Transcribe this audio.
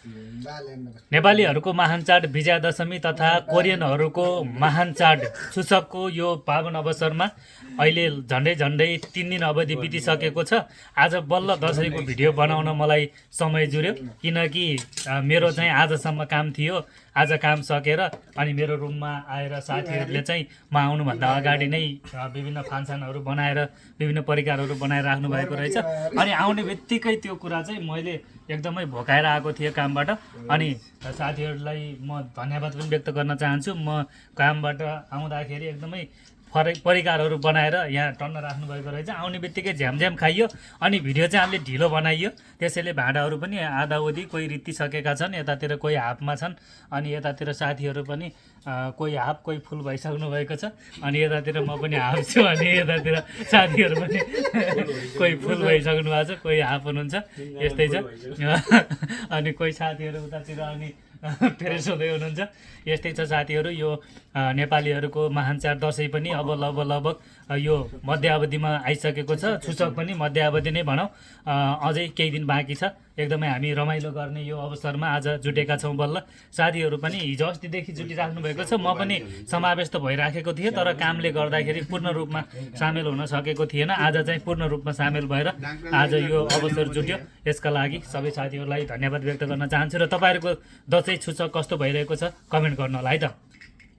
नेपालीहरूको महान चाड विजया दशमी तथा कोरियनहरूको महान चाड छुसकको यो पावन अवसरमा अहिले झन्डै 3 दिन अवधि बितिसकेको छ। आज बल्ल दसैँको भिडियो बनाउन मलाई समय जुर्यो, किनकि मेरो चाहिँ आजसम्म काम थियो। आज काम सकेर अनि मेरो रुममा आएर साथीहरूले चाहिँ म आउनुभन्दा अगाडि नै विभिन्न फान्सानहरू बनाएर विभिन्न परिकारहरू बनाएर राख्नु भएको रहेछ। अनि आउने बित्तिकै त्यो कुरा चाहिँ मैले एकदमै भोकाएर आएको थिएँ कामबाट। अनि साथीहरूलाई म धन्यवाद पनि व्यक्त गर्न चाहन्छु। म कामबाट आउँदाखेरि एकदमै परिकारहरू बनाएर यहाँ टन्न राख्नु भएको रहेछ। आउने बित्तिकै झ्यामझ्याम खाइयो अनि भिडियो चाहिँ अलि ढिलो बनाइयो, त्यसैले भाँडाहरू पनि आधाउधी कोही रित्तिसकेका छन्, यतातिर कोही हाफमा छन्, अनि यतातिर साथीहरू पनि कोही हाफ कोही फुल भइसक्नु भएको छ। अनि यतातिर म पनि हाफ छु अनि यतातिर साथीहरू पनि कोही फुल भइसक्नु भएको छ, कोही हाफ हुनुहुन्छ, यस्तै छ। अनि कोही साथीहरू उतातिर अनि फ्रेस हुँदै हुनुहुन्छ, यस्तै छ साथीहरू। यो नेपालीहरूको महान चाड दसैँ पनि अब लगभग यो मध्यावधिमा आइसकेको छ। छुसक पनि मध्यावधि नै भनौँ, अझै केही दिन बाँकी छ। एकदमै हामी रमाइलो गर्ने यो अवसरमा आज जुटेका छौँ बल्ल। साथीहरू पनि हिजो अस्तिदेखि जुटिराख्नु भएको छ। म पनि समावेश त भइराखेको थिएँ, तर कामले गर्दाखेरि पूर्ण रूपमा सामेल हुन सकेको थिएन। आज चाहिँ पूर्ण रूपमा सामेल भएर आज यो अवसर जुट्यो। यसका लागि सबै साथीहरूलाई धन्यवाद व्यक्त गर्न चाहन्छु। र तपाईँहरूको दसैँ छुसक कस्तो भइरहेको छ कमेन्ट गर्नु होला है त।